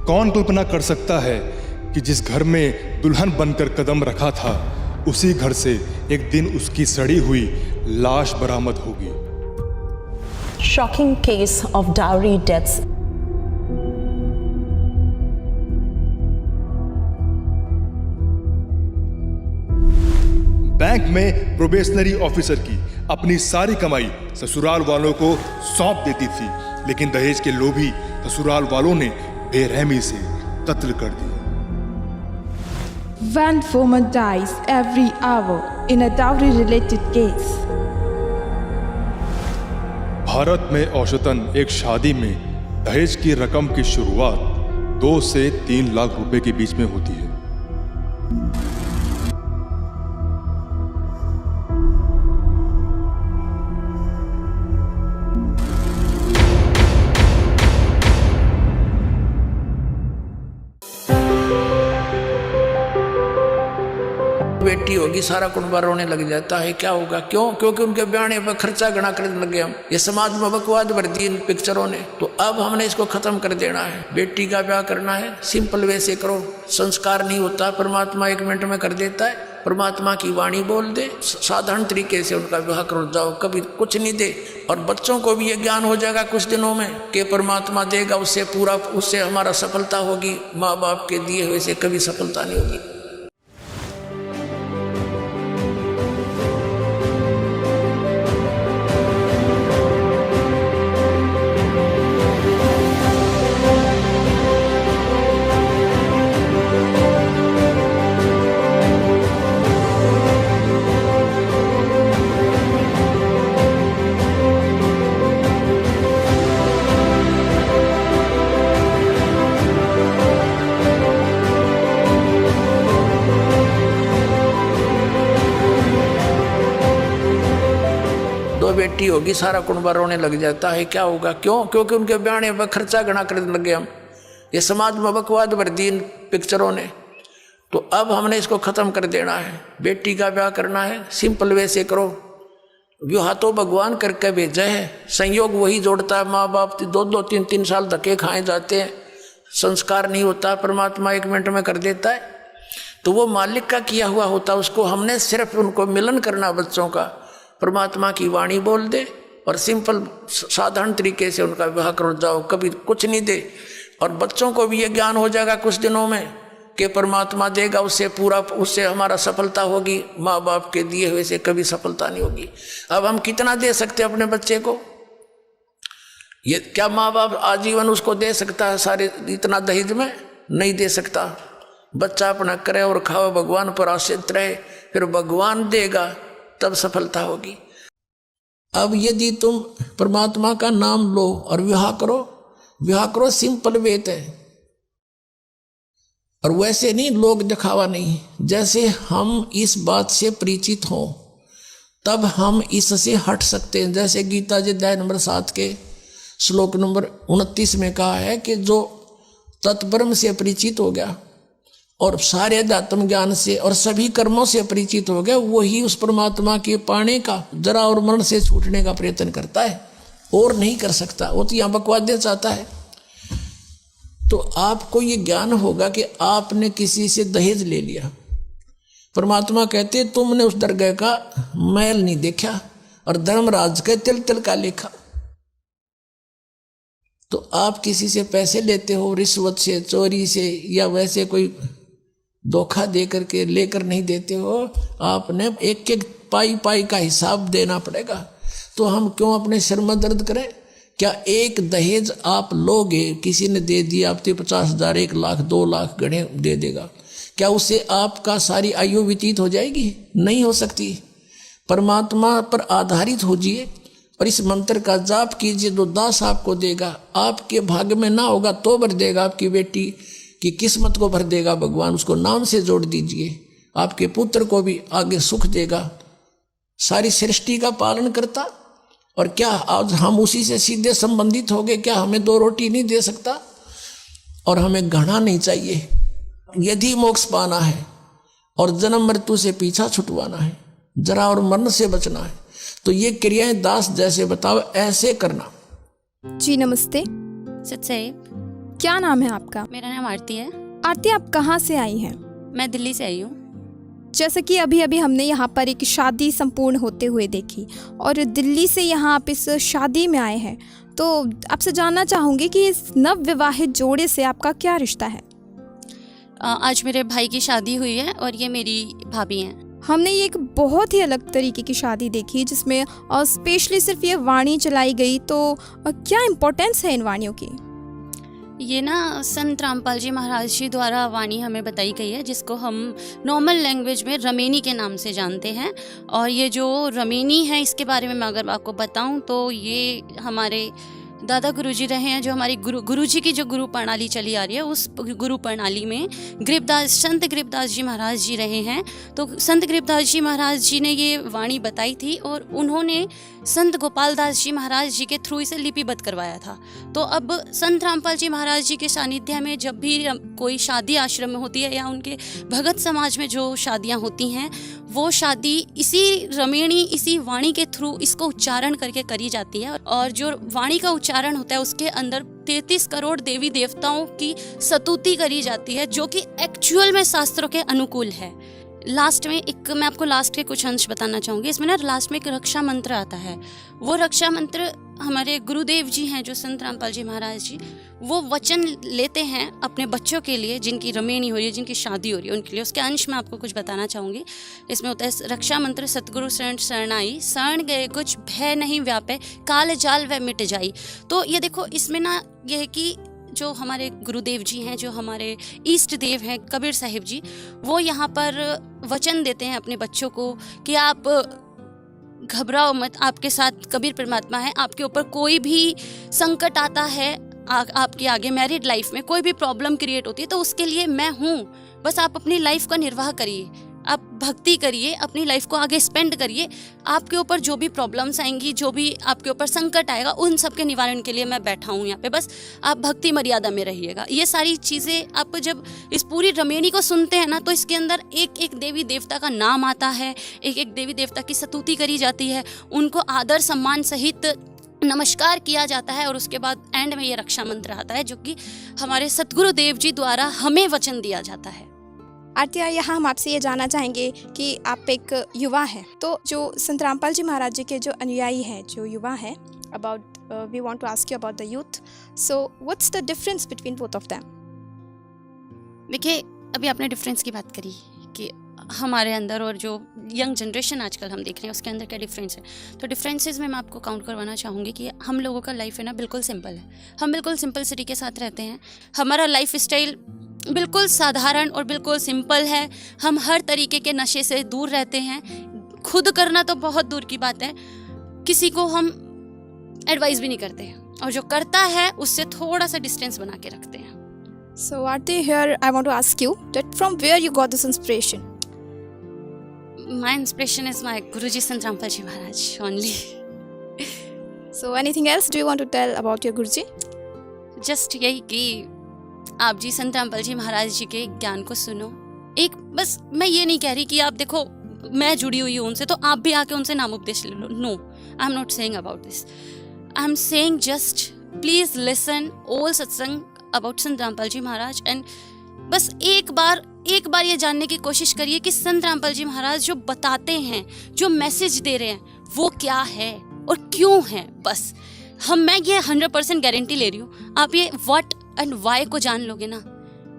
कौन कल्पना कर सकता है कि जिस घर में दुल्हन बनकर कदम रखा था, उसी घर से एक दिन उसकी सड़ी हुई लाश बरामद होगी। Shocking case of dowry deaths. Bank में प्रोबेशनरी ऑफिसर की अपनी सारी कमाई ससुराल वालों को सौंप देती थी, लेकिन दहेज के लोभी ससुराल वालों ने बेरहमी से कत्ल कर दिया। One woman dies every hour in a dowry-related case. Bharat में औसतन एक शादी में दहेज की रकम की शुरुआत 2 से 3 लाख रुपए के बीच में होती है। बेटी होगी सारा कुनबा रोने लग जाता है। क्या होगा? क्यों? क्योंकि उनके ब्याने पर खर्चा गणा करने लगे हम। ये समाज में बकवाद भर दी इन पिक्चरों ने। तो अब हमने इसको खत्म कर देना है। बेटी का ब्याह करना है, सिंपल वे से करो। संस्कार नहीं होता, परमात्मा 1 मिनट में कर देता है। परमात्मा की वाणी बोल दे, साधारण तरीके से उनका विवाह करो, जाओ, कभी कुछ नहीं दे। और बच्चों को भी ये ज्ञान हो जाएगा कुछ दिनों में कि परमात्मा देगा, उससे पूरा, उससे हमारा सफलता होगी। माँ बाप के दिए हुए से कभी सफलता नहीं होगी। बेटी होगी सारा कुनबा रोने लग जाता है। क्या होगा? क्यों? क्योंकि उनके ब्याने पर खर्चा गणा करने लगे हम। ये समाज में बकवाद भर दी इन पिक्चरों ने। तो अब हमने इसको खत्म कर देना है। बेटी का ब्याह करना है, सिंपल वे से करो। विवाह तो भगवान करके भेजा है, संयोग वही जोड़ता है। माँ बाप 2-2, 3-3 साल धक्के खाए जाते हैं, संस्कार नहीं होता, परमात्मा 1 मिनट में कर देता है। तो वो मालिक का किया हुआ होता, उसको हमने सिर्फ उनको मिलन करना बच्चों का। परमात्मा की वाणी बोल दे और सिंपल साधारण तरीके से उनका विवाह करो, जाओ, कभी कुछ नहीं दे। और बच्चों को भी ये ज्ञान हो जाएगा कुछ दिनों में कि परमात्मा देगा, उससे पूरा, उससे हमारा सफलता होगी। माँ बाप के दिए हुए से कभी सफलता नहीं होगी। अब हम कितना दे सकते हैं अपने बच्चे को? ये क्या माँ बाप आजीवन उसको दे सकता है सारे इतना दहेज में? नहीं दे सकता। बच्चा अपना करे और खाओ, भगवान पर आश्रित रहे, फिर भगवान देगा, तब सफलता होगी। अब यदि तुम परमात्मा का नाम लो और विवाह करो सिंपल वेत है। और वैसे नहीं, लोग दिखावा नहीं। जैसे हम इस बात से परिचित हों तब हम इससे हट सकते हैं। जैसे गीता जी अध्याय नंबर 7 के श्लोक नंबर 29 में कहा है कि जो तत्ब्रह्म से परिचित हो गया और सारे अध्यात्म ज्ञान से और सभी कर्मों से परिचित हो गया, वही उस परमात्मा के पाने का, जरा और मरण से छूटने का प्रयत्न करता है, और नहीं कर सकता। वो तो यहाँ बकवाद चाहता है। तो आपको ये ज्ञान होगा कि आपने किसी से दहेज ले लिया। परमात्मा कहते तुमने उस दरगाह का मैल नहीं देखा और धर्मराज के तिल तिल का लेखा। तो आप किसी से पैसे लेते हो, रिश्वत से, चोरी से, या वैसे कोई धोखा दे करके लेकर नहीं देते हो। आपने एक एक पाई का हिसाब देना पड़ेगा। तो हम क्यों अपने सिर में दर्द करें? क्या एक दहेज आप लोगे, किसी ने दे दिया आपके 50,000, 1 लाख, 2 लाख गणे दे देगा, क्या उससे आपका सारी आयु व्यतीत हो जाएगी? नहीं हो सकती। परमात्मा पर आधारित होजिए और इस मंत्र का जाप कीजिए, तो दास आपको देगा। आपके भाग्य में ना होगा तो भर देगा, आपकी बेटी की किस्मत को भर देगा भगवान। उसको नाम से जोड़ दीजिए, आपके पुत्र को भी आगे सुख देगा। सारी सृष्टि का पालन करता, और क्या आज हम उसी से सीधे संबंधित हो गए? क्या हमें 2 रोटी नहीं दे सकता? और हमें घृणा नहीं चाहिए। यदि मोक्ष पाना है और जन्म मृत्यु से पीछा छुटवाना है, जरा और मरण से बचना है, तो ये क्रियाएं दास जैसे बताओ ऐसे करना। जी नमस्ते। सत्सरी। क्या नाम है आपका? मेरा नाम आरती है। आरती, आप कहाँ से आई हैं? मैं दिल्ली से आई हूँ। जैसे कि अभी अभी हमने यहाँ पर एक शादी संपूर्ण होते हुए देखी और दिल्ली से यहाँ आप इस शादी में आए हैं, तो आपसे जानना चाहूँगी कि इस नवविवाहित जोड़े से आपका क्या रिश्ता है? आज मेरे भाई की शादी हुई है और ये मेरी भाभी हैं। हमने ये एक बहुत ही अलग तरीके की शादी देखी जिसमें स्पेशली सिर्फ ये वाणी चलाई गई, तो क्या इम्पोर्टेंस है इन वाणियों की? ये ना संत रामपाल जी महाराज जी द्वारा वाणी हमें बताई गई है, जिसको हम नॉर्मल लैंग्वेज में रमेनी के नाम से जानते हैं। और ये जो रमेनी है, इसके बारे में मैं अगर आपको बताऊं तो ये हमारे दादा गुरुजी रहे हैं, जो हमारी गुरुजी की जो गुरु प्रणाली चली आ रही है, उस गुरु प्रणाली में संत गरीबदास जी महाराज जी रहे हैं। तो संत गरीबदास जी महाराज जी ने ये वाणी बताई थी और उन्होंने संत गोपाल दास जी महाराज जी के थ्रू इसे लिपिबद्ध करवाया था। तो अब संत रामपाल जी महाराज जी के सानिध्य में जब भी कोई शादी आश्रम में होती है या उनके भगत समाज में जो शादियाँ होती हैं, वो शादी इसी रमेणी, इसी वाणी के थ्रू इसको उच्चारण करके करी जाती है। और जो वाणी का उच्चारण होता है उसके अंदर 33 करोड़ देवी देवताओं की स्तुति करी जाती है, जो कि एक्चुअल में शास्त्रों के अनुकूल है। लास्ट में मैं आपको लास्ट के कुछ अंश बताना चाहूँगी। इसमें ना लास्ट में एक रक्षा मंत्र आता है। वो रक्षा मंत्र हमारे गुरुदेव जी हैं, जो संत रामपाल जी महाराज जी, वो वचन लेते हैं अपने बच्चों के लिए जिनकी रमेणी हो रही है, जिनकी शादी हो रही है, उनके लिए। उसके अंश में आपको कुछ बताना चाहूँगी। इसमें होता है रक्षा मंत्र, सतगुरु शरण शरणाई, शरण गए कुछ भय नहीं व्यापे, काल जाल वह मिट जाई। तो ये देखो, इसमें ना ये है कि जो हमारे गुरुदेव जी हैं, जो हमारे इष्ट देव हैं कबीर साहिब जी, वो यहाँ पर वचन देते हैं अपने बच्चों को कि आप घबराओ मत, आपके साथ कबीर परमात्मा है। आपके ऊपर कोई भी संकट आता है, आपके आगे मैरिड लाइफ में कोई भी प्रॉब्लम क्रिएट होती है, तो उसके लिए मैं हूँ। बस आप अपनी लाइफ का निर्वाह करिए, आप भक्ति करिए, अपनी लाइफ को आगे स्पेंड करिए। आपके ऊपर जो भी प्रॉब्लम्स आएंगी, जो भी आपके ऊपर संकट आएगा, उन सब के निवारण के लिए मैं बैठा हूँ यहाँ पे। बस आप भक्ति मर्यादा में रहिएगा। ये सारी चीज़ें आप जब इस पूरी रमेणी को सुनते हैं ना, तो इसके अंदर एक एक देवी देवता का नाम आता है, एक एक देवी देवता की स्तुति करी जाती है, उनको आदर सम्मान सहित नमस्कार किया जाता है। और उसके बाद एंड में ये रक्षा मंत्र आता है, जो कि हमारे सतगुरु देव जी द्वारा हमें वचन दिया जाता है। आरती, यहाँ हम आपसे ये जानना चाहेंगे कि आप एक युवा हैं, तो जो संत रामपाल जी महाराज जी के जो अनुयायी हैं, जो युवा हैं, about we want to ask you about the youth, so what's the difference between both of them? देखिए, अभी आपने डिफरेंस की बात करी कि हमारे अंदर और जो यंग जनरेशन आजकल हम देख रहे हैं उसके अंदर क्या डिफरेंस है। तो डिफरेंसेस में मैं आपको काउंट करवाना चाहूँगी कि हम लोगों का लाइफ है ना, बिल्कुल सिंपल है। हम बिल्कुल सिंपल के साथ रहते हैं। हमारा लाइफ स्टाइल बिल्कुल साधारण और बिल्कुल सिंपल है। हम हर तरीके के नशे से दूर रहते हैं। खुद करना तो बहुत दूर की बात है, किसी को हम एडवाइस भी नहीं करते हैं, और जो करता है उससे थोड़ा सा डिस्टेंस बना के रखते हैं। So Aarti, here I want to ask you that from where you got this inspiration? My inspiration is my Guruji Sant Rampal Ji Maharaj only. So anything else do you want to tell about your Guruji? Just यही कि आप जी संत रामपाल जी महाराज जी के ज्ञान को सुनो। एक बस मैं ये नहीं कह रही कि आप देखो मैं जुड़ी हुई हूँ उनसे तो आप भी आके उनसे नाम उपदेश ले लो। No, I am not saying about this. I am saying just please listen all satsang about Sant Rampal ji Maharaj and बस एक बार ये जानने की कोशिश करिए कि संत रामपाल जी महाराज जो बताते हैं, जो मैसेज दे रहे हैं, वो क्या है और क्यों है। बस मैं ये 100% गारंटी ले रही हूँ, आप ये व्हाट एंड वाई को जान लोगे ना,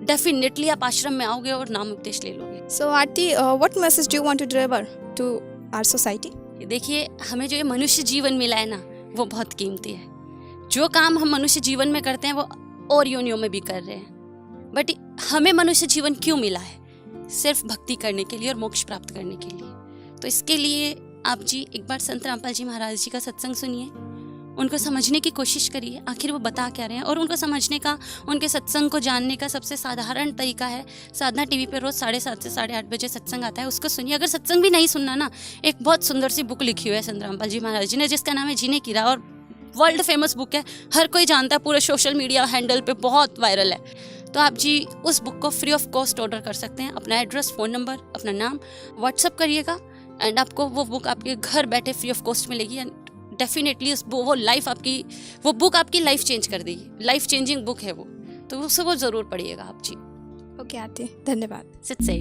डेफिनेटली आप आश्रम में आओगे और नाम उपदेश ले लोगे। So Aarti, what message do you want to deliver to our society? देखिए, हमें जो ये मनुष्य जीवन मिला है ना, वो बहुत कीमती है। जो काम हम मनुष्य जीवन में करते हैं वो और योनियों में भी कर रहे हैं, बट हमें मनुष्य जीवन क्यों मिला है? सिर्फ भक्ति करने के लिए और मोक्ष प्राप्त करने के लिए। तो इसके लिए आप जी एक बार संत रामपाल जी महाराज जी का सत्संग सुनिए, उनको समझने की कोशिश करिए आखिर वो बता क्या रहे हैं। और उनको समझने का, उनके सत्संग को जानने का सबसे साधारण तरीका है, साधना टीवी पर रोज़ 7:30 से 8:30 बजे सत्संग आता है, उसको सुनिए। अगर सत्संग भी नहीं सुनना ना, एक बहुत सुंदर सी बुक लिखी हुई है संत रामपाल जी महाराज जी ने, जिसका नाम है जीने की राह, और वर्ल्ड फेमस बुक है, हर कोई जानता है, पूरे सोशल मीडिया हैंडल पे बहुत वायरल है। तो आप जी उस बुक को फ्री ऑफ कॉस्ट ऑर्डर कर सकते हैं। अपना एड्रेस, फ़ोन नंबर, अपना नाम व्हाट्सअप करिएगा एंड आपको वो बुक आपके घर बैठे फ्री ऑफ कॉस्ट मिलेगी। एंड डेफिनेटली वो बुक आपकी लाइफ चेंज कर देगी। लाइफ चेंजिंग बुक है वो। तो उसको ज़रूर पढ़िएगा आप जी। ओके आंटी, धन्यवाद। सिट से